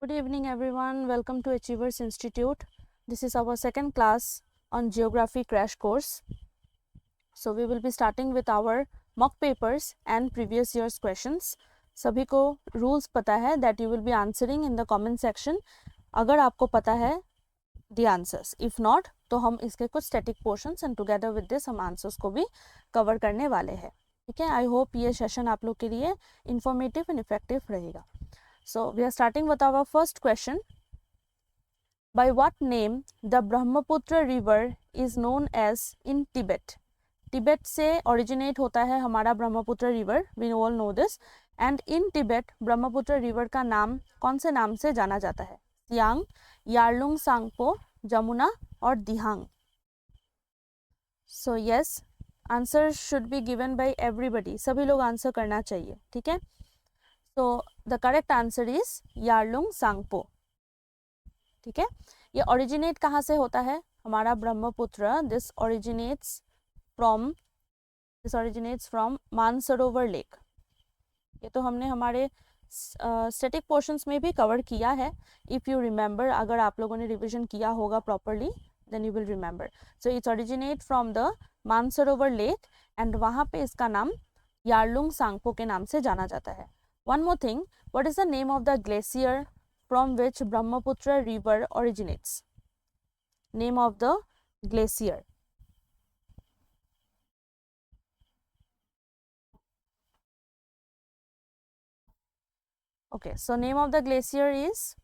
Good evening everyone, welcome to Achievers Institute. This is our second class on geography crash course. So we will be starting with our mock papers and previous year's questions. सभी को rules पता है that you will be answering in the comment section. अगर आपको पता है the answers, if not तो हम इसके कुछ static portions and together with this हम answers को भी cover करने वाले हैं. ठीक है, I hope ये session आप लोग के लिए informative and effective रहेगा. So we are starting with our first question. By what name the Brahmaputra river is known as in Tibet? Tibet से originate होता है हमारा Brahmaputra river. We all know this. And in Tibet Brahmaputra river का नाम कौन से नाम से जाना जाता है? सियांग, यारलुंग सांगपो, जमुना और दिहांग. So yes, answer should be given by everybody. सभी लोग आंसर करना चाहिए. ठीक है. So the correct answer is Yarlung Tsangpo. ठीक है, ये originate कहाँ से होता है हमारा Brahmaputra? This originates from Mansarovar lake. ये तो हमने हमारे static portions में भी cover किया है. If you remember, अगर आप लोगों ने revision किया होगा properly, then you will remember. So it originates from the Mansarovar lake and वहाँ पे इसका नाम यारलुंग सांगपो के नाम से जाना जाता है. One more thing, what is the name of the glacier from which Brahmaputra river originates? Name of the glacier. Okay, so name of the glacier is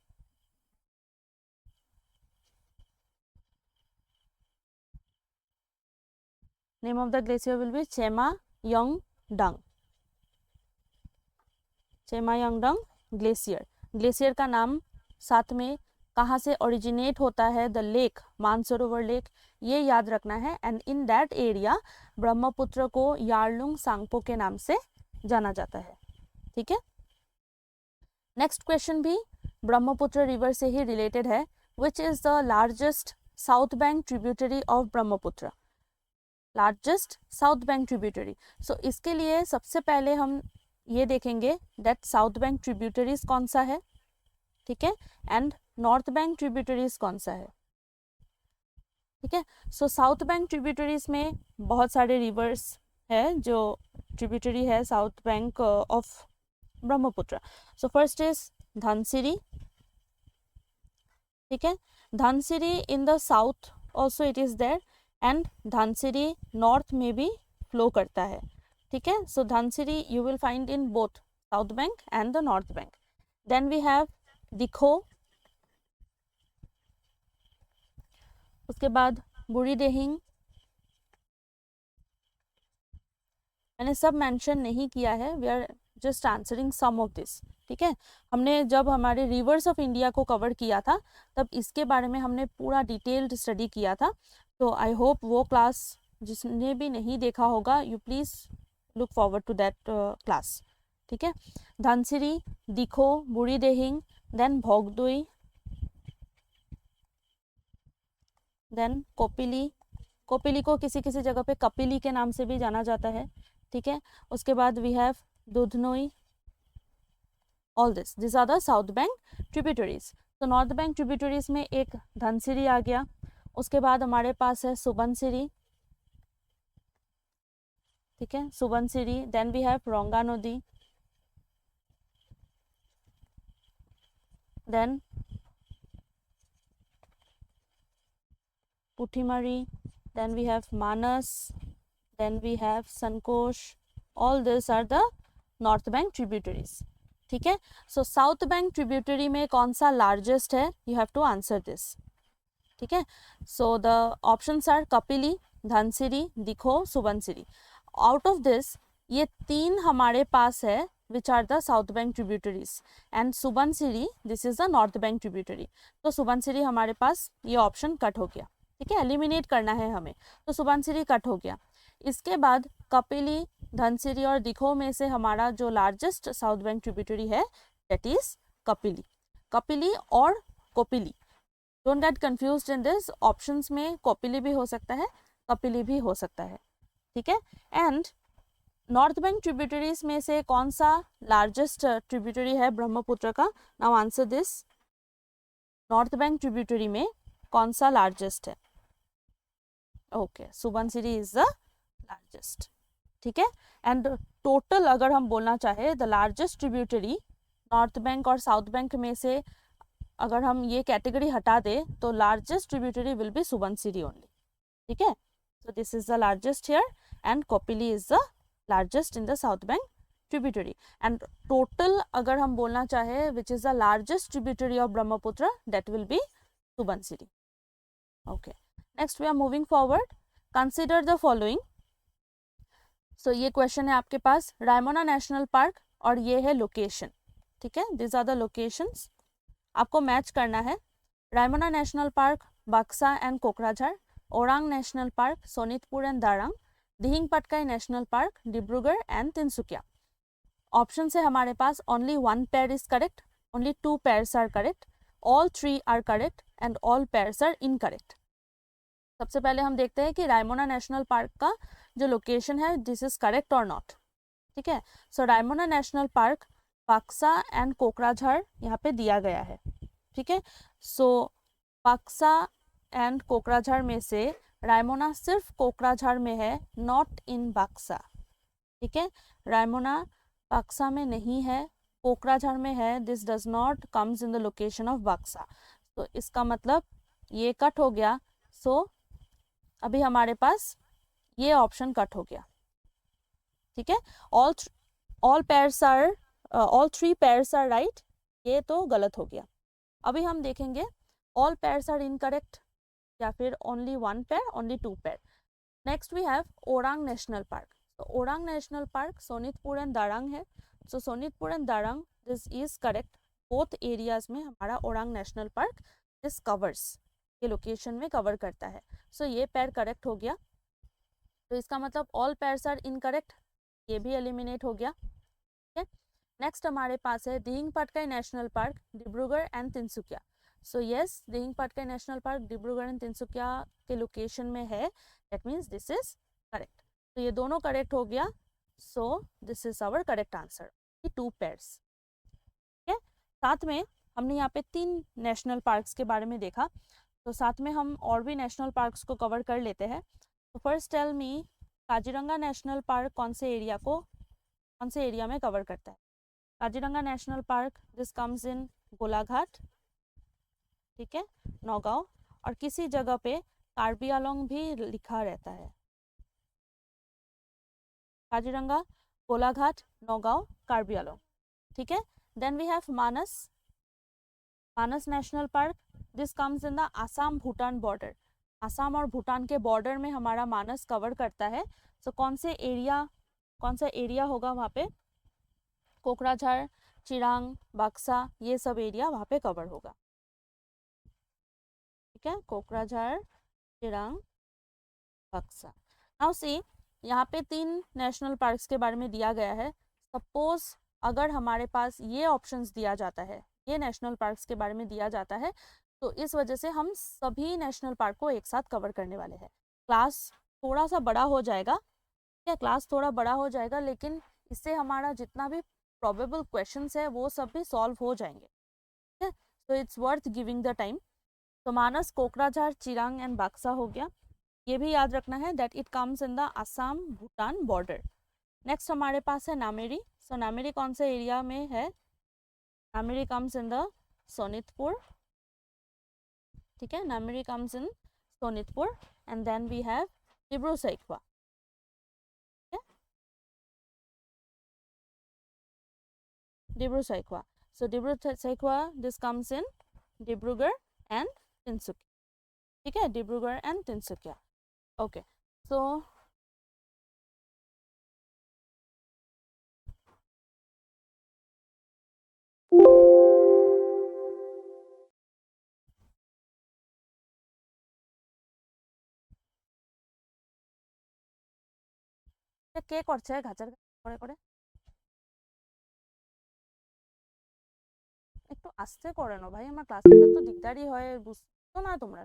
will be Chema-Yongdang. Chemayungdung glacier. Glacier का नाम साथ में कहाँ से originate होता है? The lake, Mansarovar lake, ये याद रखना है. And in that area Brahmaputra को यारलुंग सांगपो के नाम से जाना जाता है. ठीक है. नेक्स्ट क्वेश्चन भी ब्रह्मपुत्र रिवर से ही रिलेटेड है. Which is the largest south bank tributary of Brahmaputra? Largest south bank tributary. So इसके लिए सबसे पहले हम ये देखेंगे दैट साउथ बैंक ट्रिब्यूटरीज कौन सा है. ठीक है. एंड नॉर्थ बैंक ट्रिब्यूटरीज कौन सा है. ठीक है. सो साउथ बैंक ट्रिब्यूटरीज में बहुत सारे रिवर्स है जो ट्रिब्यूटरी है south bank of Brahmaputra. So first is Dhansiri. ठीक है. Dhansiri in the south also it is there and Dhansiri north में भी फ्लो करता है. ठीक है. So Dhansiri you will find in both south bank and the north bank. Then we have Dikhow. उसके बाद बुरी देहिंग. मैंने सब मेंशन नहीं किया है, we are just answering some of this. ठीक है. हमने जब हमारे रिवर्स ऑफ इंडिया को कवर किया था तब इसके बारे में हमने पूरा डिटेल्ड स्टडी किया था. तो आई होप वो क्लास जिसने भी नहीं देखा होगा you please look forward to that class. ठीक है. Dhansiri, Dikhow, Burhi Dihing, then Bhogdoi, then Kopili. कोपिली को किसी किसी जगह पे कपिली के नाम से भी जाना जाता है. ठीक है. उसके बाद we have Dudhnoi. All this are the south bank tributaries. तो नॉर्थ बैंक ट्रिब्यूटरीज में एक धनसिरी आ गया. उसके बाद हमारे पास है सुबनसिरी. ठीक है. Subansiri. Then we have Ronga नदी. Then Puthimari. Then we have Manas. Then we have Sankosh. All this are the north bank tributaries. ठीक है. सो साउथ बैंक ट्रिब्यूटरी में कौन सा लार्जेस्ट है? You have to answer this. ठीक है. So the options are Kapili, Dhansiri, Dikhow, Subansiri. Out of this ये तीन हमारे पास है which are the south bank tributaries and Subansiri this is the north bank tributary. तो सुबनसिरी हमारे पास ये ऑप्शन कट हो गया. ठीक है. एलिमिनेट करना है हमें, तो सुबनसिरी कट हो गया. इसके बाद कपिली, धनसिरी और दिखो में से हमारा जो लार्जेस्ट साउथ बैंक ट्रिब्यूटरी है दैट इज कपिली. कपिली और Kopili, don't get confused in this. Options में कोपिली भी हो सकता है, कपिली भी हो सकता है. ठीक है. एंड नॉर्थ बैंक ट्रिब्यूटरीज में से कौन सा लार्जेस्ट ट्रिब्यूटरी है ब्रह्मपुत्र का? Now answer this. North bank tributary में कौन सा लार्जेस्ट है? Okay, Subansiri is the largest, ठीक है। एंड टोटल अगर हम बोलना चाहे the largest tributary north bank और साउथ बैंक में से अगर हम ये कैटेगरी हटा दे तो largest tributary will be Subansiri only, ठीक है। सो this is the largest here and Kopili is the largest in the south bank tributary. And total अगर हम बोलना चाहे which is the largest tributary of Brahmaputra, that will be Subansiri. Okay, next we are moving forward. Consider the following. So ये question है आपके पास, Raimona national park और ये है लोकेशन, ठीक है। दिस आर द लोकेशंस, आपको मैच करना है। Raimona national park Baksa and Kokrajhar, Orang national park Sonitpur and Darrang, Dihing Patkai national park Dibrugarh and Tinsukia. Option है हमारे पास only 1 pair is correct, only 2 pairs are correct, all 3 are correct and all pairs are incorrect. सबसे पहले हम देखते हैं कि रायमोना नेशनल पार्क का जो लोकेशन है दिस इज करेक्ट और नॉट, ठीक है। सो Raimona national park Baksa and Kokrajhar यहाँ पे दिया गया है, ठीक है। सो बक्सा एंड कोकराझार में से रायमोना सिर्फ कोकराझार में है, नॉट इन बक्सा, ठीक है। रायमोना बक्सा में नहीं है, कोकराझार में है, this does not comes in the location of बक्सा। तो इसका मतलब ये कट हो गया। सो अभी हमारे पास ये ऑप्शन कट हो गया, ठीक है। All pairs are all 3 pairs are right, ये तो गलत हो गया। अभी हम देखेंगे ऑल पेयर्स आर इनकरेक्ट या फिर only 1 pair, only 2 pair. Next we have Orang national park. तो Orang national park Sonitpur and Darrang है। So Sonitpur and Darrang this is correct, both areas में हमारा Orang national park this covers, ये लोकेशन में कवर करता है। सो ये पेयर करेक्ट हो गया। तो इसका मतलब ऑल पेयर्स आर इनकरेक्ट, ये भी एलिमिनेट हो गया, ठीक है। नेक्स्ट हमारे पास है Dihing Patkai national park Dibrugarh and Tinsukia. So yes, Dihing Patkai national park Dibrugarh and Tinsukia के लोकेशन में है, that means this is correct. तो ये दोनों करेक्ट हो गया। So this is our correct answer, 2 pairs, ठीक है। साथ में हमने यहाँ पे 3 नेशनल पार्क्स के बारे में देखा, तो साथ में हम और भी नेशनल पार्क्स को कवर कर लेते हैं। तो first tell me, Kaziranga national park कौन से एरिया में कवर करता है? Kaziranga national park this comes in Golaghat, ठीक है, नौगांव, और किसी जगह पे कार्बी आंलोंग भी लिखा रहता है। काजीरंगा, गोलाघाट, नौगांव, कार्बी आंलोंग, ठीक है। Then we have Manas national park, this comes in the Assam Bhutan border. Assam और भूटान के बॉर्डर में हमारा मानस कवर करता है। सो कौन सा एरिया होगा वहाँ पे? कोकराझार, चिरांग, बक्सा, ये सब एरिया वहाँ पे कवर होगा, ठीक है। कोकराझार, चिरांग, बक्सा। नाउ सी, यहाँ पे 3 नेशनल पार्क्स के बारे में दिया गया है। सपोज अगर हमारे पास ये ऑप्शंस दिया जाता है, ये नेशनल पार्क्स के बारे में दिया जाता है, तो इस वजह से हम सभी नेशनल पार्क को एक साथ कवर करने वाले हैं। क्लास थोड़ा सा बड़ा हो जाएगा, क्या क्लास थोड़ा बड़ा हो जाएगा, लेकिन इससे हमारा जितना भी प्रोबेबल क्वेश्चंस है वो सब भी सॉल्व हो जाएंगे, ठीक है। तो it's worth giving the time. तो मानस, कोकराझार, चिरांग एंड बक्सा हो गया। ये भी याद रखना है that it comes in the Assam Bhutan border. Next हमारे पास है नामेरी। सो नामेरी कौन से एरिया में है? Nameri comes in the Sonitpur, ठीक है, Nameri comes in Sonitpur. And then we have Dibru Saikhowa, Dibru Saikhowa. So Dibru Saikhowa this comes in Dibrugarh and Tinsukia, ठीक है, Dibrugarh and Tinsukia. Okay, so কে করছে ঘাচার করে করে? একটু আস্তে করে নাও ভাই, আমার ক্লাস নিতে তো দিকদারি হয়, বুঝছো না তোমরা?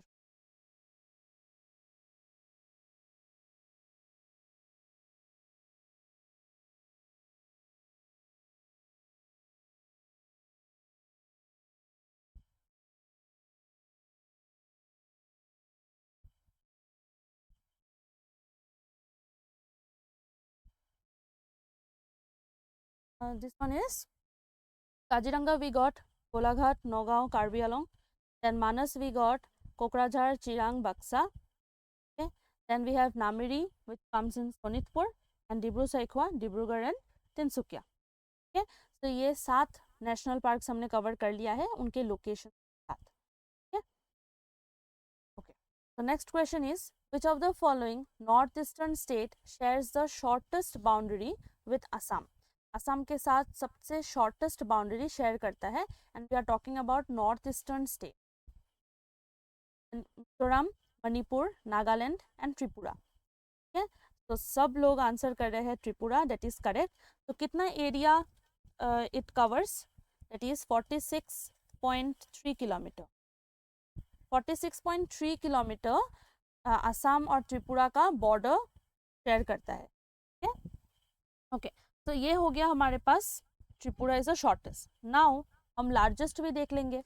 This one is Kaziranga, we got Golaghat, Nagaon, Karbi Anglong. Then Manas, we got Kokrajhar, Chirang, Baksa. Okay. Then we have Namiri, which comes in Sonitpur, and Dibru-Saikhowa, Dibrugarh and Tinsukia. Okay. So ये 7 national parks हमने cover कर लिया है उनके location के साथ. Okay. Okay. So next question is, which of the following northeastern state shares the shortest boundary with Assam? Assam के साथ सबसे शॉर्टेस्ट बाउंड्री शेयर करता है and we are talking about north eastern state, Mizoram, Manipur, Nagaland and Tripura. ठीक है, तो सब लोग आंसर कर रहे हैं त्रिपुरा, दैट इज करेक्ट. तो कितना area it covers? That is 46.3 kilometre. 46.3 kilometre Assam और त्रिपुरा का बॉर्डर शेयर करता है. ठीक है, ओके. तो ये हो गया हमारे पास Tripura is the shortest. Now हम लार्जेस्ट भी देख लेंगे.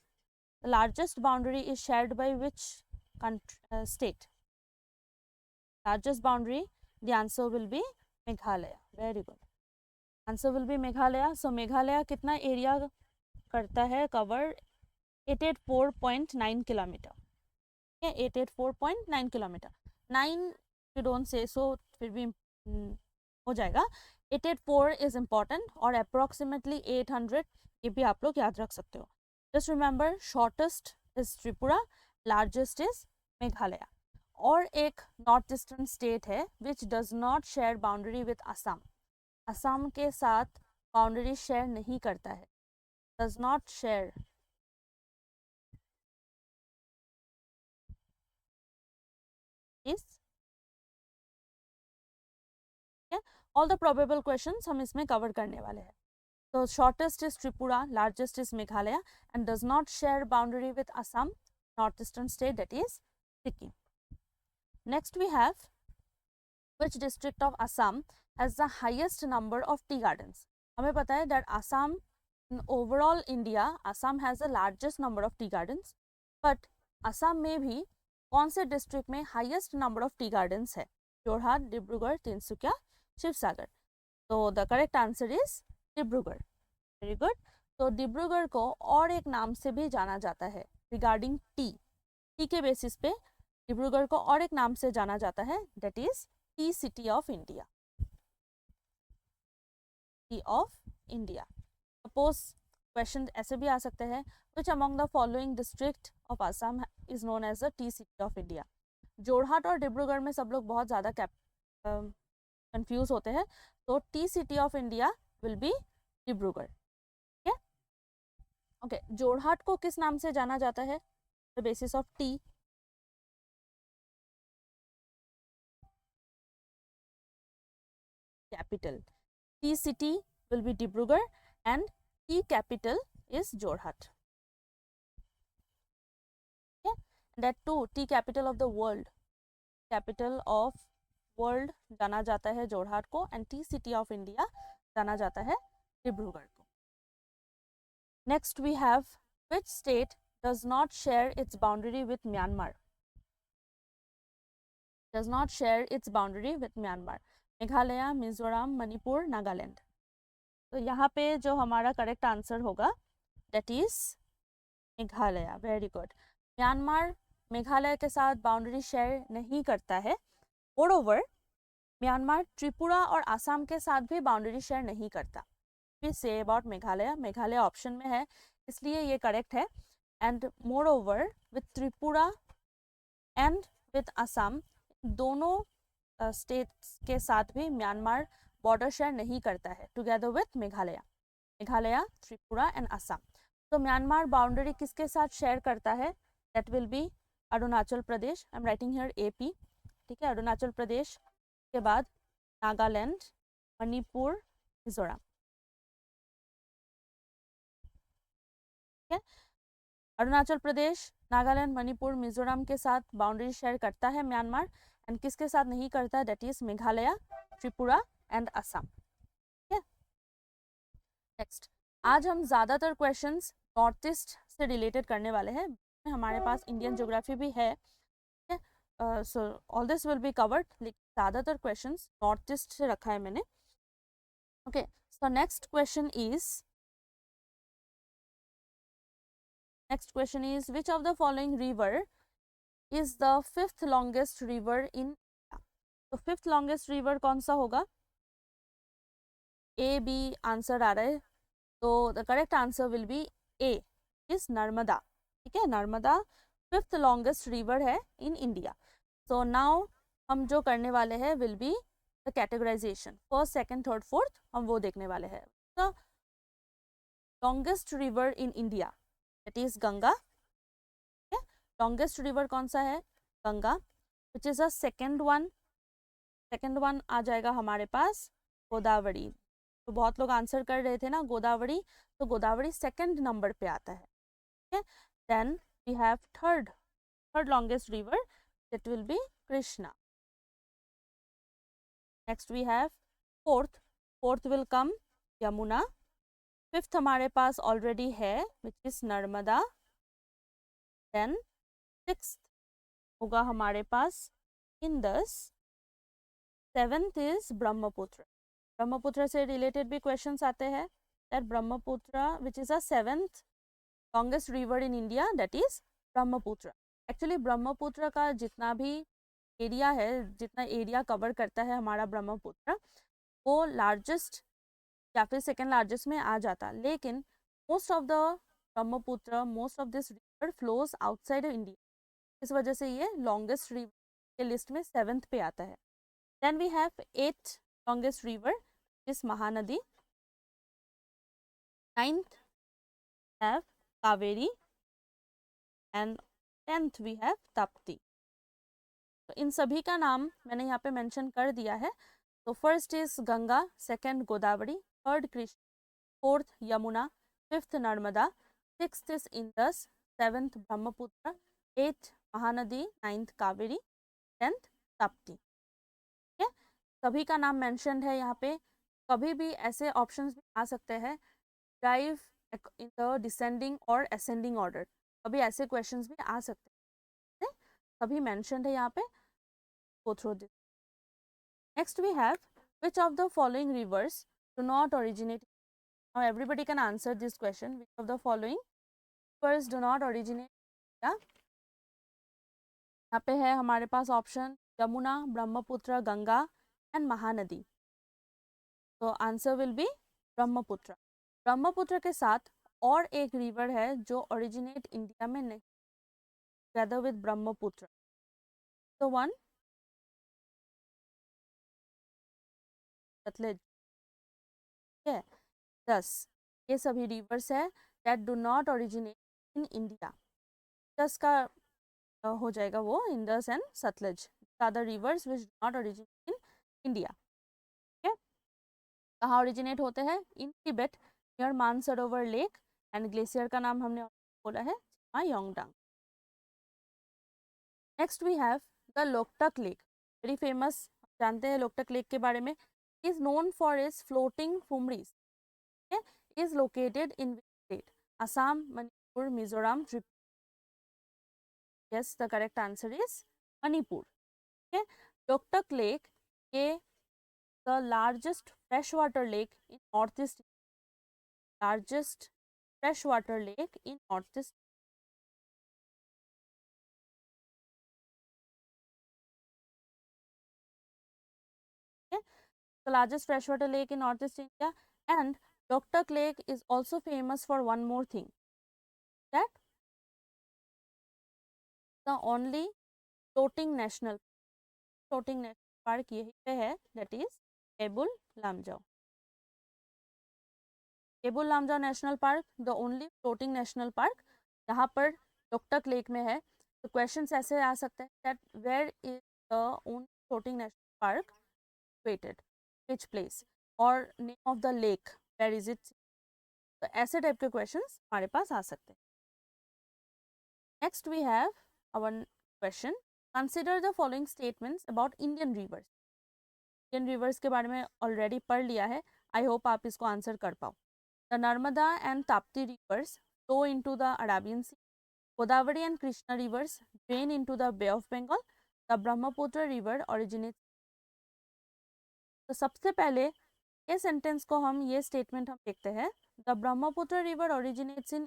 Largest boundary is shared by which state? Largest boundary, the answer will be Meghalaya. Very good, answer will be Meghalaya. So Meghalaya कितना एरिया करता है cover? 884.9 kilometre. 884.9 kilometre. 9 you don't say so फिर भी हो जाएगा. 884 इज इम्पॉर्टेंट और अप्रोक्सीमेटली 800 ये भी आप लोग याद रख सकते हो. Just remember, shortest is Tripura, largest is Meghalaya. और एक नॉर्थ ईस्टर्न स्टेट है which does not share boundary with Assam. Assam के साथ बाउंड्री शेयर नहीं करता है, does not share. All the probable questions हम इसमें कवर करने वाले हैं. तो shortest is Tripura, largest is Meghalaya and does not share boundary with Assam, north eastern state, that is Sikkim. Next we have, which district of Assam has the highest number of tea gardens? हमें पता है that Assam, in overall India, Assam has the largest number of tea gardens, but Assam में भी कौन से district में highest number of tea gardens है? जोरहाट, डिब्रूगढ़, तिनसुकिया, शिवसागर. तो the correct answer is Dibrugarh. Very good. तो डिब्रूगढ़ को और एक नाम से भी जाना जाता है रिगार्डिंग टी. टी के बेसिस पे डिब्रूगढ़ को और एक नाम से जाना जाता है, that is tea city of India. Tea of India. Suppose question ऐसे भी आ सकते हैं, which among the following district of Assam is known as the tea city of India. Jorhat और डिब्रूगढ़ में सब लोग बहुत ज़्यादा कंफ्यूज होते हैं, तो T city of India will be Dibrugarh. ठीक है, ओके. जोरहाट को किस नाम से जाना जाता है? The basis of tea. Capital. Tea city will be Dibrugarh and tea capital is Jorhat. That too tea capital of the world. Capital of world जाना जाता है जोरहाट को, and tea city of India जाना जाता है डिब्रूगढ़ को. Next we have, which state does not share its boundary with Myanmar? Does not share its boundary with Myanmar. Meghalaya, Mizoram, Manipur, Nagaland. तो यहाँ पे जो हमारा करेक्ट आंसर होगा that is Meghalaya. Very good. Myanmar Meghalaya के साथ बाउंड्री शेयर नहीं करता है. मोreover, म्यांमार त्रिपुरा और आसाम के साथ भी बाउंड्री शेयर नहीं करता. फिर say about Meghalaya, Meghalaya option में है इसलिए ये करेक्ट है. And moreover, with Tripura and with Assam, दोनों स्टेट्स के साथ भी म्यांमार बॉर्डर शेयर नहीं करता है together with Meghalaya. Meghalaya, Tripura and Assam. तो म्यांमार बाउंड्री किसके साथ शेयर करता है? That will be Arunachal Pradesh. I am writing here AP. ठीक है, अरुणाचल प्रदेश के बाद नागालैंड, मणिपुर, मिजोरम. ठीक है, अरुणाचल प्रदेश, नागालैंड, मणिपुर, मिजोरम के साथ बाउंड्री शेयर करता है म्यांमार, एंड किसके साथ नहीं करता? That is Meghalaya, Tripura and Assam. ठीक है, नेक्स्ट. आज हम ज़्यादातर क्वेश्चंस नॉर्थ ईस्ट से रिलेटेड करने वाले हैं. हमारे पास इंडियन ज्योग्राफी भी है. So all this will be covered, लेकिन ज़्यादातर क्वेश्चंस नॉर्थ ईस्ट से रखा है मैंने. Okay, So next question is which of the following river is the fifth longest river in India? तो फिफ्थ लॉन्गेस्ट रिवर कौन सा होगा? ए बी आंसर आ रहा है, तो the correct answer will B A is Narmada. ठीक है, नर्मदा फिफ्थ लॉन्गेस्ट रिवर है इन इंडिया. सो नाउ हम जो करने वाले हैं will be the categorisation, first second third fourth हम वो देखने वाले हैं. The longest river in India that is Ganga. Longest river कौन सा है? Ganga. Which is a second one आ जाएगा हमारे पास गोदावरी. तो बहुत लोग आंसर कर रहे थे ना गोदावरी, तो गोदावरी सेकंड नंबर पे आता है. ठीक है, then we have third longest river that will be Krishna. Next we have fourth will come Yamuna. Fifth हमारे पास ऑलरेडी है which is Narmada. Then sixth होगा हमारे पास Indus. Seventh is Brahmaputra. Brahmaputra से रिलेटेड भी क्वेश्चंस आते हैं. That Brahmaputra which is a seventh longest river in India that is Brahmaputra. Actually Brahmaputra का जितना भी एरिया है, जितना एरिया कवर करता है हमारा ब्रह्मपुत्र, वो लार्जेस्ट या फिर सेकेंड लार्जेस्ट में आ जाता. लेकिन most of this river flows outside India, इस वजह से ये लॉन्गेस्ट रिवर के लिस्ट में सेवेंथ पे आता है. देन वी हैव एथ longest river is Mahanadi. Ninth have Kaveri and 10th we have Tapti. तो इन सभी का नाम मैंने यहाँ पे मेंशन कर दिया है. तो first is Ganga, second Godavari, third Krishna, fourth Yamuna, fifth Narmada, sixth is Indus, seventh Brahmaputra, eighth Mahanadi, ninth Kaveri, tenth Tapti. सभी का नाम मेंशन्ड है यहाँ पे. कभी भी ऐसे ऑप्शंस भी आ सकते हैं ड्राइव इन द डिसेंडिंग और असेंडिंग ऑर्डर, कभी ऐसे क्वेश्चंस भी आ सकते हैं. सभी मेंशन्ड है यहाँ पे. Go through this. Next we have which of the following rivers do not originate. Now everybody can answer this question. Which of the following rivers do not originate. यहाँ पे है हमारे पास ऑप्शन यमुना, ब्रह्मपुत्र, गंगा एंड महानदी. तो answer will be Brahmaputra. Brahmaputra के साथ और एक रिवर है जो ओरिजिनेट इंडिया में नहीं, टुगेदर विद ब्रह्मपुत्र. तो वन सतलज. ठीक है, 10 ये सभी रिवर्स है that do not originate in India. 10 का हो जाएगा वो Indus and Sutlej, are the rivers which do not originate in India. ठीक है, कहाँ ओरिजिनेट होते हैं? In Tibet near Mansarovar lake. And glacier का नाम हमने बोला है Mayongdang. Next we have the Loktak lake, very famous. जानते हैं लोकटक लेक के बारे में. Is known for is floating phumdis. Is located in state? Assam, Manipur, Mizoram, Tripura. Yes, the correct answer is Manipur. Okay? Loktak Lake is the largest freshwater lake in northeast. Largest freshwater lake in northeast. Okay? The largest freshwater lake in northeast India. And Loktak Lake is also famous for one more thing. That the only floating national park यही पे है, that is Kebul Lamjao. Keibul Lamjao national park the only floating national park यहाँ पर Loktak lake में है. तो questions ऐसे आ सकते हैं that where is the only floating national park located, which place, और name of the lake, where is it. तो ऐसे टाइप के क्वेश्चंस हमारे पास आ सकते हैं. Next we have our question. Consider the following statements about Indian rivers. Indian rivers के बारे में ऑलरेडी पढ़ लिया है. आई होप आप इसको आंसर कर पाओ. The Narmada and Tapti rivers flow into the Arabian Sea. Godavari and Krishna rivers drain into the Bay of Bengal. The Brahmaputra river originates. तो सबसे पहले ये सेंटेंस को हम, ये स्टेटमेंट हम देखते हैं, the Brahmaputra river originates in,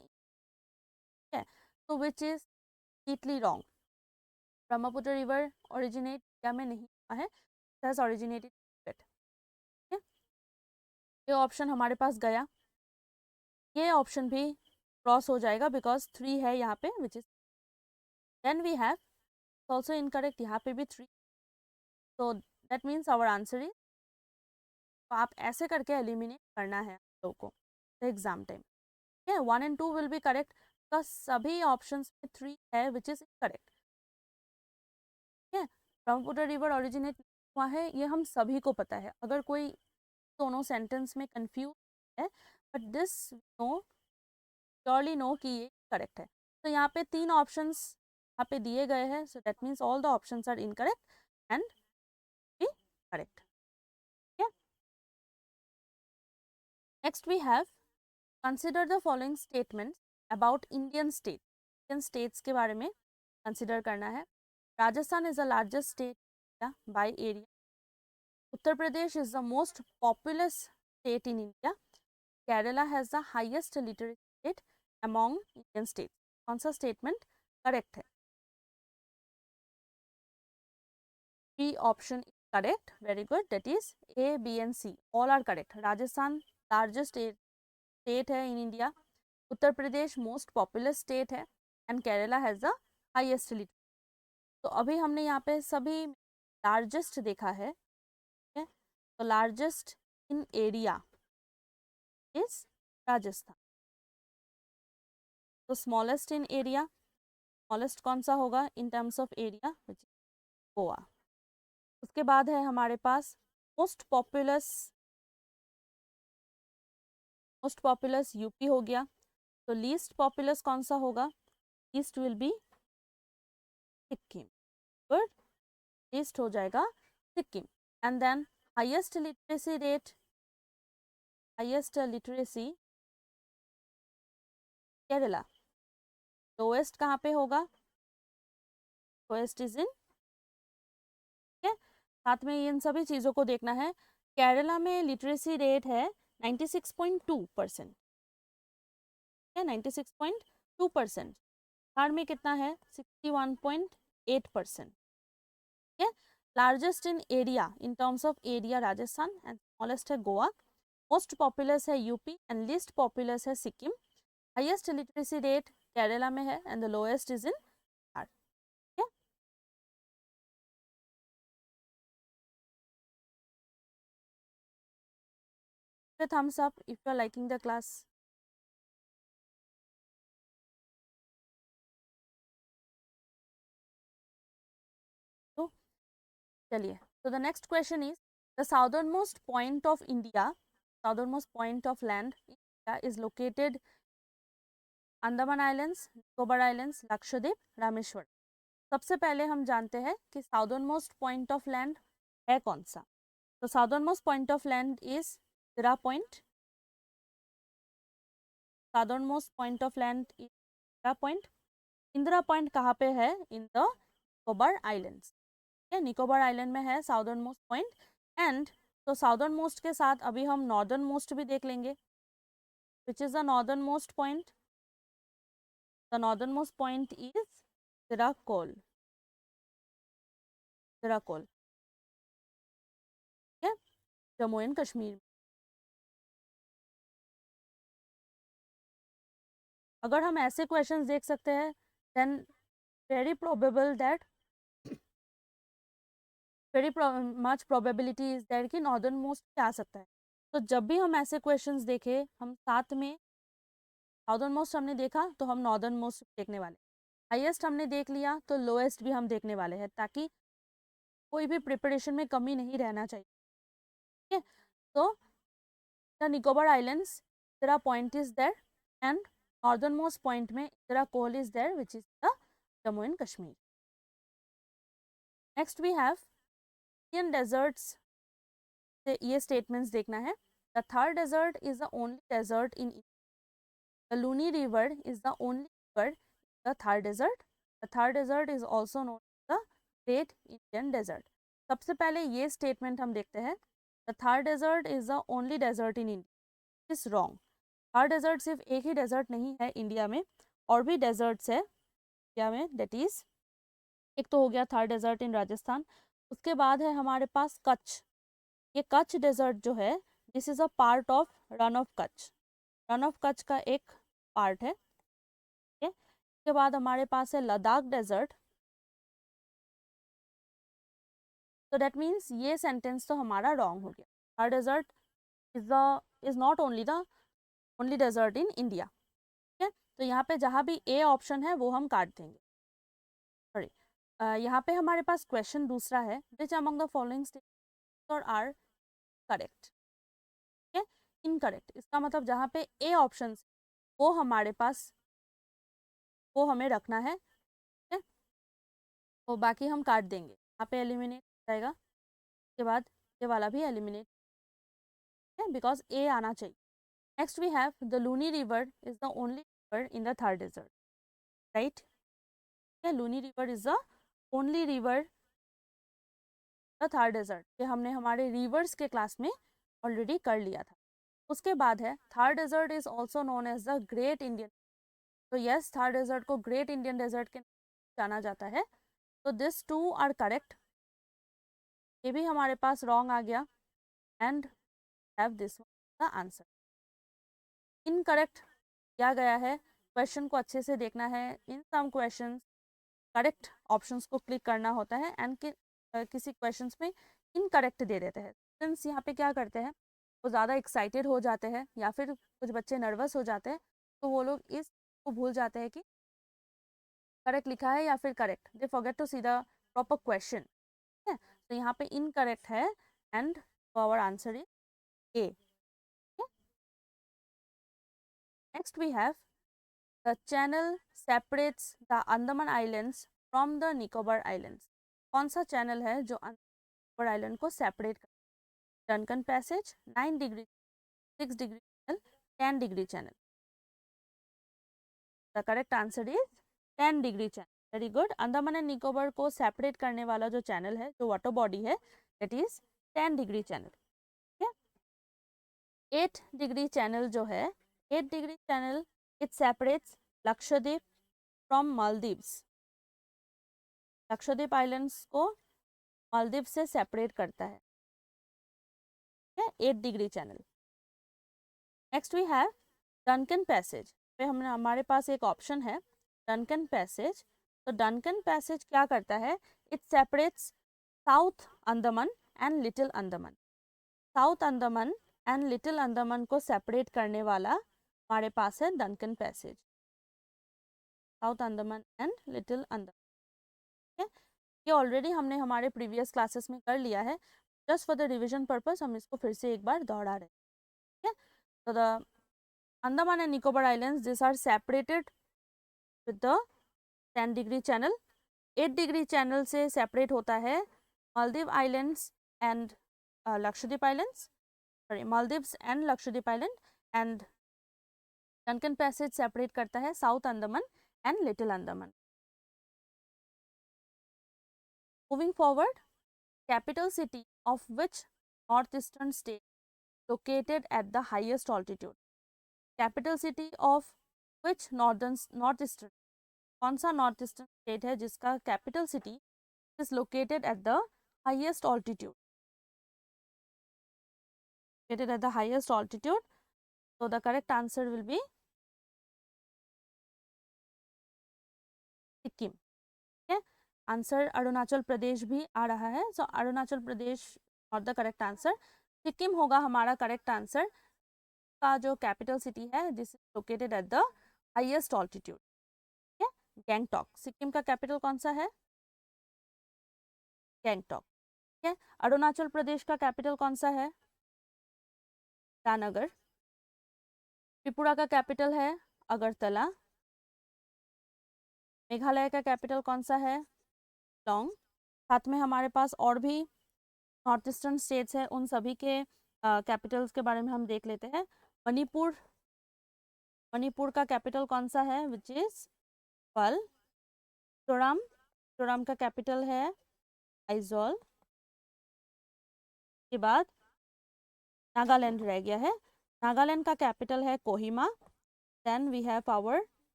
तो which is completely wrong. Brahmaputra river originate India में नहीं हुआ है, इट हैज ओरिजिनेटेड टिबेट। ये ऑप्शन हमारे पास गया, ये ऑप्शन भी क्रॉस हो जाएगा बिकॉज 3 है यहाँ पे, which is, then we have also incorrect, यहाँ पे भी 3, तो that means our answer is, तो आप ऐसे करके एलिमिनेट करना है आप लोगों को एग्जाम टाइम। ठीक है, 1 and 2 will be correct, because सभी ऑप्शंस में 3 है विच इज करेक्ट। ठीक है, ब्रह्मपुत्र रिवर ओरिजिनेट हुआ है, ये हम सभी को पता है। अगर कोई दोनों सेंटेंस में कंफ्यूज है, but this no, surely know कि ये करेक्ट है। तो यहाँ पे 3 ऑप्शंस यहाँ पे दिए गए हैं, so that means all the options are incorrect and B correct. Next we have consider the following statements about Indian state. Indian states के बारे में कंसिडर करना है। Rajasthan is the largest state by area. Uttar Pradesh is the most populous state in India. Kerala has the highest literacy rate among Indian state. कौन सा statement correct है? 3 option correct, very good, that is A, B and C all are correct. Rajasthan largest state है in India, Uttar Pradesh most popular state है, and Kerala has the highest literacy. तो अभी हमने यहाँ पे सभी लार्जेस्ट देखा है, तो largest in area is Rajasthan. तो स्मॉलेस्ट इन एरिया, स्मॉलेस्ट कौन सा होगा in terms of area? Goa. उसके बाद है हमारे पास मोस्ट पॉपुलस यूपी हो गया। तो लीस्ट पॉपुलस कौन सा होगा? Least will be Sikkim. Good, least हो जाएगा Sikkim. And then highest literacy rate, highest literacy Kerala. Lowest कहाँ पे होगा? लोएस्ट इज इन, ठीक है, साथ में इन सभी चीज़ों को देखना है। केरला में लिटरेसी रेट है 96.2%, है 96.2%। बिहार में कितना है? 61.8%। ठीक है, largest in area, in terms of area Rajasthan, and smallest है गोवा। मोस्ट पॉपुलस है यूपी एंड लीस्ट पॉपुलस है Sikkim. Highest literacy rate Kerala में है and the lowest is in Bihar. Thumbs up if you are liking the class. तो चलिए, so the next question is, the southernmost point of India, southernmost point of land in India is located Andaman islands, Nicobar islands, Lakshadweep, Rameshwar. सबसे पहले हम जानते हैं कि southern most point of land है कौन सा। तो southern most point of land is Indira point. Southern most point of land is Indira point. Indira point कहाँ पे है? In the Nicobar islands. Nicobar island में है साउदर्न मोस्ट पॉइंट। एंड तो साउदर्न मोस्ट के साथ अभी हम नॉर्दर्न मोस्ट भी देख लेंगे, विच is the northern most point. The northern most point is Siracol, Siracol, ठीक है, जम्मू एंड कश्मीर। अगर हम ऐसे क्वेश्चंस देख सकते हैं, then very probable that, very much probability is that कि नॉर्दर्न मोस्ट आ सकता है। तो जब भी हम ऐसे क्वेश्चंस देखे, हम साथ में साउदर्न मोस्ट हमने देखा तो हम नॉर्दर्न मोस्ट देखने वाले, हाईएस्ट हमने देख लिया तो लोएस्ट भी हम देखने वाले हैं, ताकि कोई भी प्रिपरेशन में कमी नहीं रहना चाहिए। ठीक है, तो the Nicobar islands Indira point is there and northern most point में Indira col is there which is the Jammu and Kashmir. Next we have Indian deserts, ये स्टेटमेंट्स देखना है। The Thar desert is the only desert in, the Luni river is the only river the Thar desert, the Thar desert is also known the great Indian desert. सबसे पहले ये statement हम देखते हैं, the Thar desert is the only desert in India, is wrong. Thar desert सिर्फ एक ही desert नहीं है इंडिया में, और भी डेजर्ट्स है इंडिया में, दैट इज, एक तो हो गया थार डेजर्ट इन राजस्थान, उसके बाद है हमारे पास कच्छ। ये कच्छ डेजर्ट जो है, this is a part of run of Kutch, run of Kutch का एक पार्ट है। ठीक है, उसके बाद हमारे पास है लद्दाख डेजर्ट। तो दैट मीन्स ये सेंटेंस तो हमारा रॉन्ग हो गया। Thar desert is not only the only desert in India. ठीक है, तो यहाँ पे जहाँ भी ए ऑप्शन है वो हम काट देंगे। सॉरी, यहाँ पे हमारे पास क्वेश्चन दूसरा है, which among the following statements are correct. ठीक है, इनकरेक्ट, इसका मतलब जहाँ पे ए ऑप्शन वो हमारे पास, वो हमें रखना है। ठीक है, तो बाकी हम काट देंगे, यहाँ पे एलिमिनेट हो जाएगा, उसके बाद ये वाला भी एलिमिनेट है, बिकॉज ए आना चाहिए। Next we have the Luni river is the only river in the Thar desert, right. Luni river is the only river the Thar desert, ये हमने हमारे रिवर्स के क्लास में ऑलरेडी कर लिया था। उसके बाद है Thar desert is also known as the great Indian. तो यस, थार डेजर्ट को ग्रेट इंडियन डेजर्ट के नाम जाना जाता है। तो दिस टू आर करेक्ट, ये भी हमारे पास रॉन्ग आ गया, and have this the answer. Incorrect किया गया है, क्वेश्चन को अच्छे से देखना है, इन सम क्वेश्चंस करेक्ट ऑप्शंस को क्लिक करना होता है, एंड किसी क्वेश्चंस में इनकरेक्ट दे देते हैं। स्टूडेंट्स यहाँ पे क्या करते हैं, वो ज़्यादा एक्साइटेड हो जाते हैं, या फिर कुछ बच्चे नर्वस हो जाते हैं, तो वो लोग इस को भूल जाते हैं कि करेक्ट लिखा है या फिर correct, they forget to see the proper question. है, तो यहाँ पे इनकरेक्ट है, and our answer is A. Next we have the channel separates the Andaman islands from the Nicobar islands. कौन सा चैनल है जो निकोबार आइलैंड को सेपरेट कर, Duncan passage, 9 degree, 6 degree channel, 10 degree channel. The correct answer is 10 degree channel. Very good, Andaman and Nicobar को separate करने वाला जो चैनल है, जो वाटर बॉडी है, that is 10 degree channel. 8 degree channel जो है, 8 degree channel it separates Lakshadweep from Maldives. Lakshadweep islands को मालदीव से सेपरेट करता है, 8 degree channel. Next we have Duncan passage, पे हमने हमारे पास एक ऑप्शन है डनकन पैसेज। तो डनकन पैसेज क्या करता है, it separates south Andaman and little Andaman. South Andaman and little Andaman को सेपरेट करने वाला हमारे पास है Duncan passage, south Andaman and little Andaman. ये ऑलरेडी हमने हमारे प्रीवियस क्लासेस में कर लिया है, just for the revision purpose हम इसको फिर से एक बार दोहरा रहे हैं। तो the Andaman and Nicobar islands this are separated with the 10 degree channel. 8 degree channel से सेपरेट होता है Maldives islands and Lakshadweep islands, sorry Maldives and Lakshadweep island, and Duncan passage separate करता है south Andaman and little Andaman. Moving forward, capital city of which north eastern state located at the highest altitude. Capital city of which north eastern, कौन सा north eastern state है जिसका capital city is located at the highest altitude, located at the highest altitude? So the correct answer will be Sikkim. ठीक है, answer Arunachal Pradesh भी आ रहा है, सो अरुणाचल प्रदेश और द करेक्ट आंसर सिक्किम होगा हमारा करेक्ट आंसर। का जो कैपिटल सिटी है this is located at the highest altitude, ठीक है, गैंगटॉक। सिक्किम का कैपिटल कौन सा है, गैंगटॉक। ठीक है, अरुणाचल प्रदेश का कैपिटल कौन सा है, ईटानगर। त्रिपुरा का कैपिटल है अगरतला। मेघालय का कैपिटल कौन सा है, शिलोंग। साथ में हमारे पास और भी नॉर्थ ईस्टर्न स्टेट्स हैं, उन सभी के कैपिटल्स के बारे में हम देख लेते हैं। मणिपुर, मणिपुर का कैपिटल कौन सा है, विच इज पल। मिजोरम, मिजोरम का कैपिटल है आइजोल। के बाद नागालैंड रह गया है। नागालैंड का कैपिटल है Kohima. Then we have our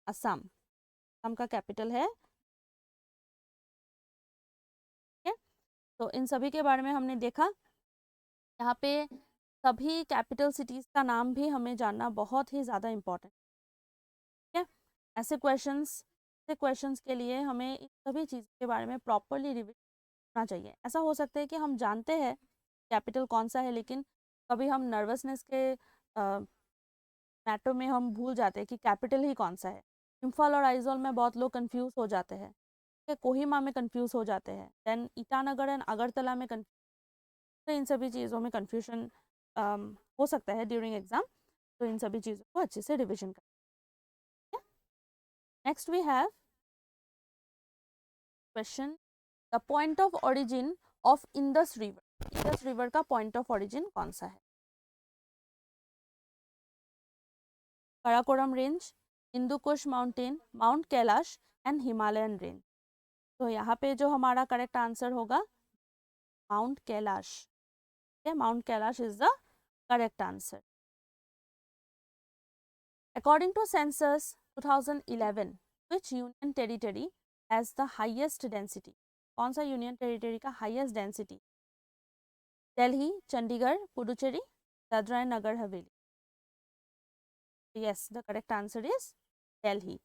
Assam. Assam का कैपिटल है, ठीक है। तो इन सभी के बारे में हमने देखा। यहाँ पे सभी कैपिटल सिटीज़ का नाम भी हमें जानना बहुत ही ज़्यादा इम्पोर्टेंट, ठीक है। ऐसे क्वेश्चंस के लिए हमें इन सभी चीज़ों के बारे में प्रॉपरली रिविजन करना चाहिए। ऐसा हो सकता है कि हम जानते हैं कैपिटल कौन सा है, लेकिन कभी हम नर्वसनेस के मैटर में हम भूल जाते हैं कि कैपिटल ही कौन सा है। इम्फाल और आइजोल में बहुत लोग कंफ्यूज हो जाते हैं, ठीक है। कोहिमा में कंफ्यूज हो जाते हैं। देन ईटानगर एंड अगरतला में तो इन सभी चीज़ों में कंफ्यूजन हो सकता है ड्यूरिंग एग्जाम। तो इन सभी चीज़ों को अच्छे से रिविजन करें। Next we have question, the point of origin of Indus river. Indus river का पॉइंट ऑफ ओरिजिन कौन सा है? Karakoram range, Hindu Kush mountain, mount Kailash and Himalayan range. तो यहाँ पे जो हमारा करेक्ट आंसर होगा mount Kailash, mount Kailash is the correct answer. According to census 2011, which union territory has the highest density? कौन सा यूनियन टेरिटरी का highest density? Delhi, Chandigarh, Puducherry, Dadra and Nagar Haveli. Yes, the correct answer is Delhi.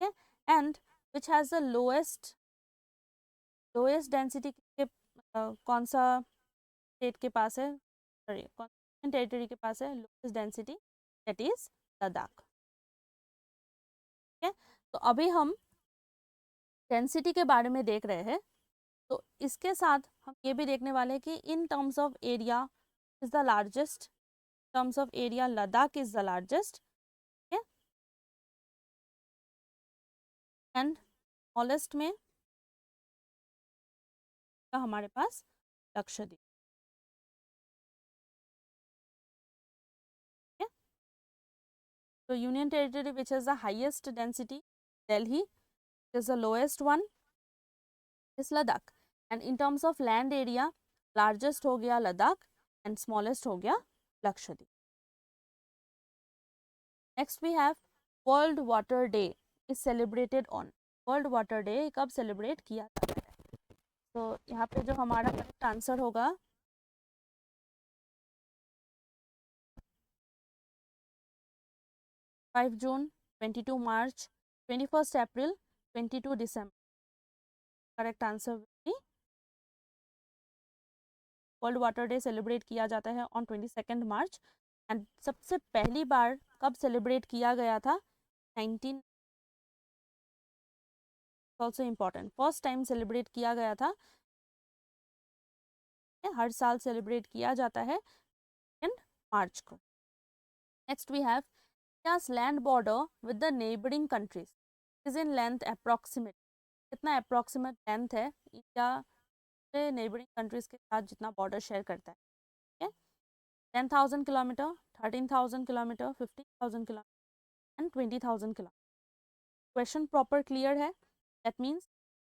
Okay, and which has the lowest density के कौन सा state के पास है, sorry कौन सा टेरिटरी के पास है lowest density? That is Ladakh. ठीक है, तो अभी हम डेंसिटी के बारे में देख रहे हैं, तो इसके साथ हम ये भी देखने वाले हैं कि in terms of area is the largest, terms of area Ladakh is the largest, and smallest में हमारे पास Lakshadweep. So union territory which has the highest density, Delhi, is the lowest one is Ladakh, and in terms of land area, largest हो गया Ladakh and smallest हो गया Lakshadweep. Next we have World Water Day is celebrated on. World Water Day कब celebrate किया जाता है? तो यहाँ पे जो हमारा करेक्ट आंसर होगा 5 जून, 22 मार्च, 21 अप्रैल, 22 दिसंबर। Correct answer will be world water day celebrate किया जाता है ऑन 22 मार्च। एंड सबसे पहली बार कब सेलिब्रेट किया गया था? 19 also important, first time celebrate किया गया था। हर साल सेलिब्रेट किया जाता है इन मार्च को। Next we have India's land border with the neighbouring countries is in length approximate. कितना अप्रॉक्सीमेट लेंथ है इंडिया के नेबरिंग कंट्रीज के साथ जितना बॉर्डर शेयर करता है? ठीक है, 10,000 kilometre, 13,000 kilometre, 15,000 kilometre and 20,000 kilometre. Question proper clear है? दैट मीन्स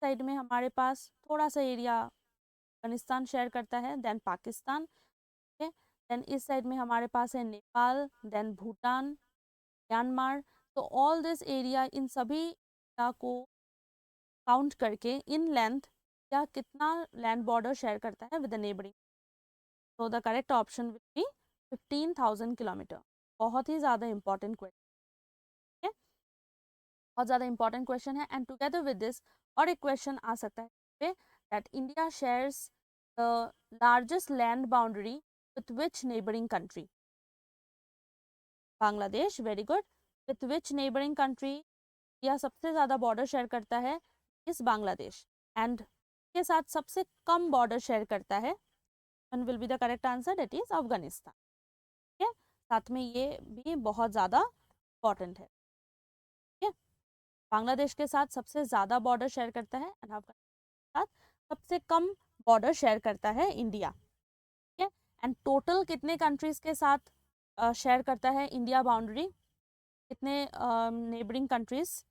साइड में हमारे पास थोड़ा सा एरिया अफगानिस्तान शेयर करता है, देन पाकिस्तान, ठीक है। देन इस साइड में हमारे पास है नेपाल, देन भूटान, म्यांमार। तो ऑल दिस एरिया, इन सभी एरिया को काउंट करके इन लेंथ या कितना लैंड बॉर्डर शेयर करता है विद द नेबरिंग। तो the correct option will B 15,000 kilometre. बहुत ही ज़्यादा इंपॉर्टेंट क्वेश्चन, ठीक है, बहुत ज़्यादा इंपॉर्टेंट क्वेश्चन है। एंड टुगेदर विद दिस और एक क्वेश्चन आ सकता है that India shares the largest land boundary with which neighbouring country? Bangladesh, very good. With which neighbouring country India सबसे ज़्यादा बॉर्डर शेयर करता है? इस बांग्लादेश। एंड के साथ सबसे कम बॉर्डर शेयर करता है, one will be the correct answer, that is Afghanistan. ठीक है, साथ में ये भी बहुत ज़्यादा इंपॉर्टेंट है। ठीक है, बांग्लादेश के साथ सबसे ज़्यादा बॉर्डर शेयर करता है एंड अफगानिस्तान के साथ सबसे कम बॉर्डर शेयर करता है इंडिया। ठीक है, एंड टोटल कितने कंट्रीज के साथ शेयर करता है इंडिया बाउंड्री? कितने नेबरिंग कंट्रीज?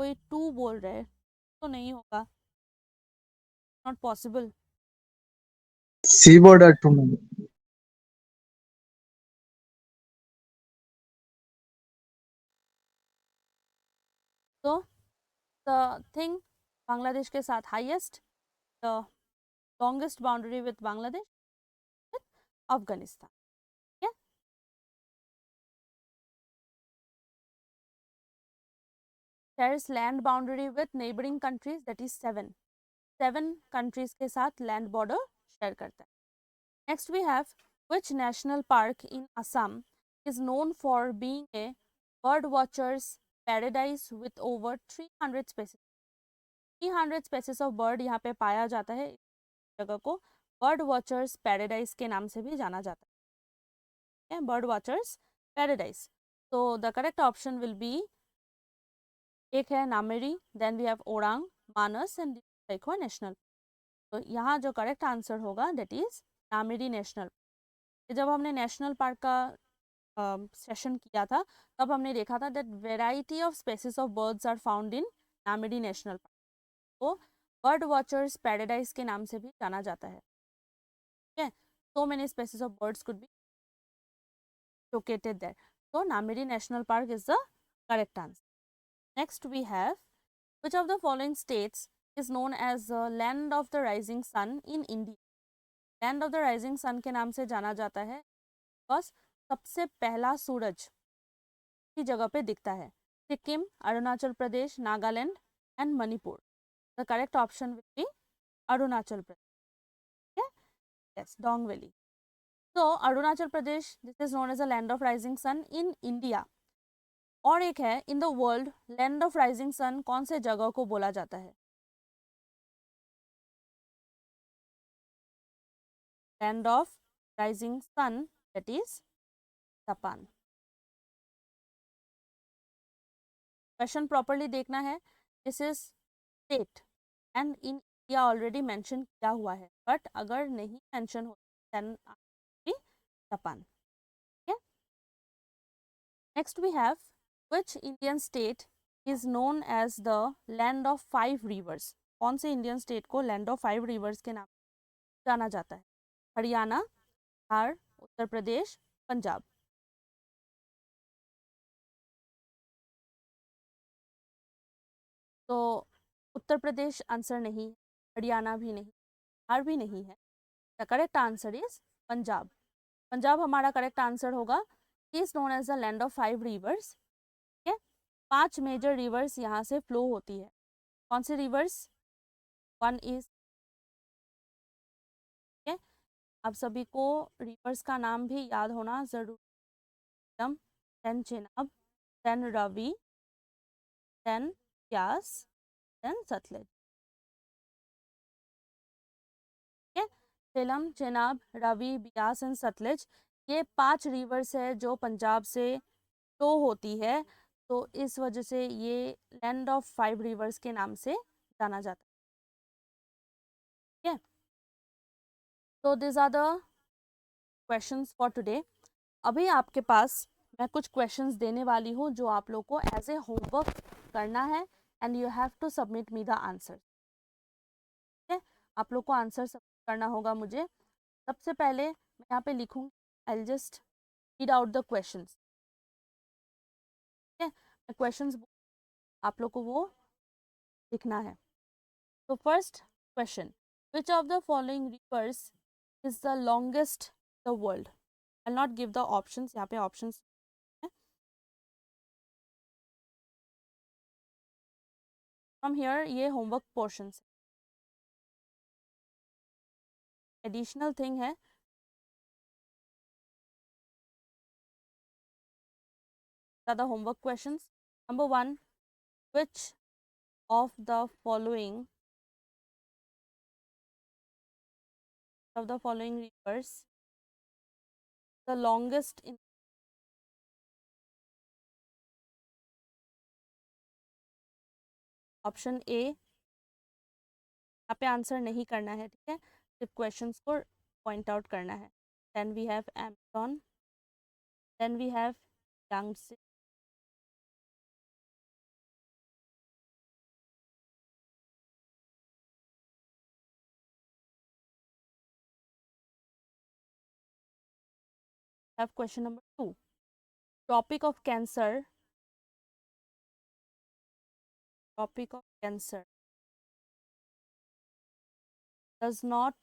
कोई 2 बोल रहे हैं तो नहीं होगा, नॉट पॉसिबल। Seaboard are 2. तो द थिंग, बांग्लादेश के साथ highest, the longest boundary with Bangladesh, with Afghanistan. shares land boundary with neighboring countries, that is 7 countries के साथ land border share करता है। Next we have, which national park in Assam is known for being a bird watcher's paradise with over 300 species? 300 species of bird यहाँ पे पाया जाता है। जगह को बर्ड वॉचर्स पैराडाइज के नाम से भी जाना जाता है, बर्ड वॉचर्स पैराडाइज। तो the correct option will be, एक है Nameri, then we have Orang, Manas and देखो नेशनल। तो यहाँ जो करेक्ट आंसर होगा दैट इज नामेरी नेशनल। जब हमने नेशनल पार्क का सेशन किया था तब हमने देखा था that variety of species of birds are found in Nameri national park, को बर्ड वॉचर्स पैराडाइज के नाम से भी जाना जाता है। ठीक है, so many species of birds could be located there. So Namiri National Park is the correct answer. Next we have, which of the following states is known as the land of the rising sun in India? Land of the rising sun के नाम से जाना जाता है because सबसे पहला सूरज की जगह पे दिखता है। Sikkim, Arunachal Pradesh, Nagaland and Manipur. The correct option will be Arunachal Pradesh. Yes, Dong valley. तो Arunachal Pradesh, this is known as a land of rising sun in India. और एक है in the world, land of rising sun कौन से जगह को बोला जाता है? Land of rising sun, that is Japan. Question properly देखना है। This is state and in India already mention किया हुआ है, बट अगर नहीं मेंशन हो then Japan. Next we have, which Indian state is known as the land of 5 rivers? कौन से इंडियन स्टेट को लैंड ऑफ 5 रिवर्स के नाम जाना जाता है? हरियाणा, बिहार, उत्तर प्रदेश, पंजाब। तो उत्तर प्रदेश आंसर नहीं, हरियाणा भी नहीं, बिहार भी नहीं है। The correct answer is Punjab. Punjab हमारा करेक्ट आंसर होगा। Is known as the land of 5 rivers. ठीक है, 5 मेजर रिवर्स यहाँ से फ्लो होती है। कौन से रिवर्स? वन इज, ठीक है, आप सभी को रिवर्स का नाम भी याद होना जरूर। देन चेनाब, देन रवि, देन व्यास, देन सतलज। ठीक है, झेलम, चेनाब, रवि, ब्यास एंड सतलज, ये 5 रिवर्स है जो पंजाब से फ्लो होती है। तो इस वजह से ये लैंड ऑफ 5 रिवर्स के नाम से जाना जाता है। तो this are the questions for today. अभी आपके पास मैं कुछ क्वेश्चंस देने वाली हूँ जो आप लोग को एज ए होमवर्क करना है and you have to submit me the answer. ठीक है, आप लोग को आंसर सबमिट करना होगा मुझे। सबसे पहले मैं यहाँ पे लिखूँगी, I will just read out the questions. ठीक है, मैं क्वेश्चंस आप लोग को वो लिखना है। तो first question, which of the following reverse is the longest the world? I not give the options, यहाँ पे ऑप्शंस फ्रॉम हियर, ये होमवर्क पोर्शन से एडिशनल थिंग है। The homework questions. Number 1, which of the following rivers the longest in? Option A, यहाँ पे answer नहीं करना है, ठीक है, सिर्फ क्वेश्चंस को पॉइंट आउट करना है। Then we have Amazon, then we have Yangtze, have question number 2. Tropic of Cancer. Tropic of Cancer does not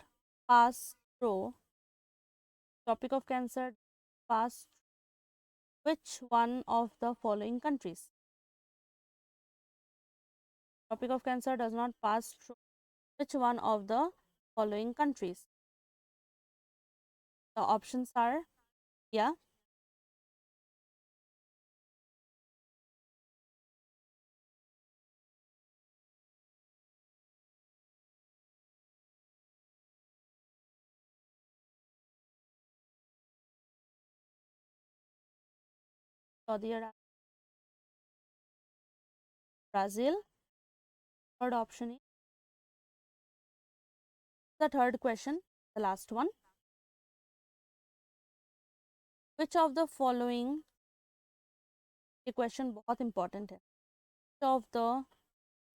pass through. Tropic of Cancer pass which one of the following countries? Tropic of Cancer does not pass through which one of the following countries? The options are, yeah, Saudi Arabia, Brazil. Third option is the third question, the last one. Which of the following, ये question बहुत important है. Which of the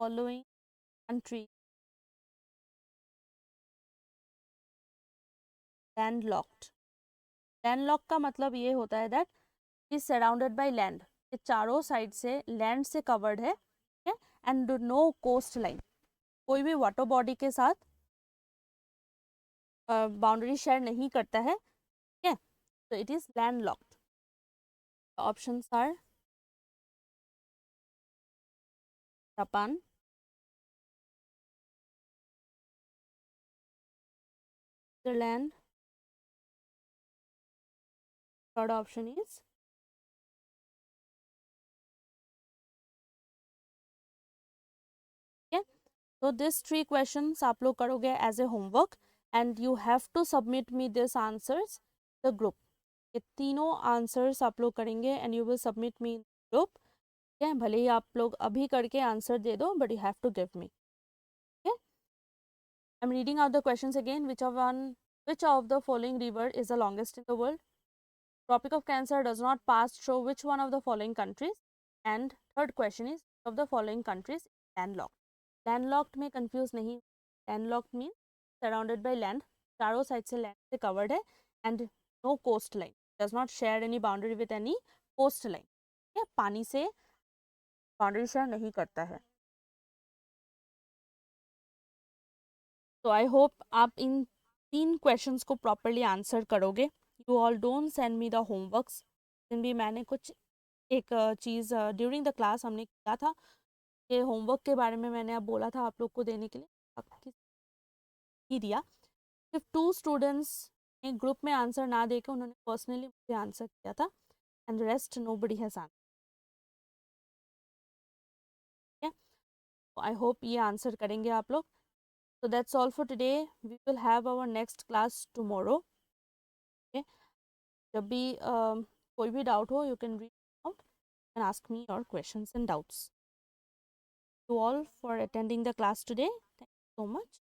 following country landlocked? Landlocked का मतलब ये होता है that is surrounded by land. ये चारों साइड से लैंड से कवर्ड है, एंड नो कोस्ट लाइन. कोई भी वाटर बॉडी के साथ बाउंड्री शेयर नहीं करता है, ठीक है. So it is landlocked. The options are Japan, Switzerland. Third option is okay. So these three questions आप लोग करोगे as a homework and you have to submit me these answers the group. ये तीनों आंसर्स आप लोग करेंगे and you will submit me group. ठीक है, भले ही आप लोग अभी करके आंसर दे दो, but you have to give me. Okay, I'm reading out the questions again. Which of the following river is the longest in the world? Tropic of Cancer does not pass through which one of the following countries? And third question is, which of the following countries is landlocked? Landlocked में confuse नहीं. Landlocked means surrounded by land. चारों side से land से covered है and no coastline. Does not share any boundary with any coastline. ये पानी से boundary share नहीं करता है. तो आई होप आप इन 3 क्वेश्चंस को प्रॉपरली आंसर करोगे. You all don't send me the homeworks. दिन भी मैंने कुछ एक चीज़ ड्यूरिंग द क्लास हमने किया था, ये होमवर्क के बारे में मैंने अब बोला था आप लोग को देने के लिए, आपकी ही दिया. सिर्फ 2 स्टूडेंट्स ने ग्रुप में आंसर ना देके उन्होंने पर्सनली मुझे आंसर किया था and rest nobody has answer. I hope ये आंसर करेंगे आप लोग. So that's all for today. We will have our next class tomorrow. Okay. जब भी कोई भी डाउट हो, you can reach out and ask me your questions and doubts. To all for attending the class today. Thank you so much.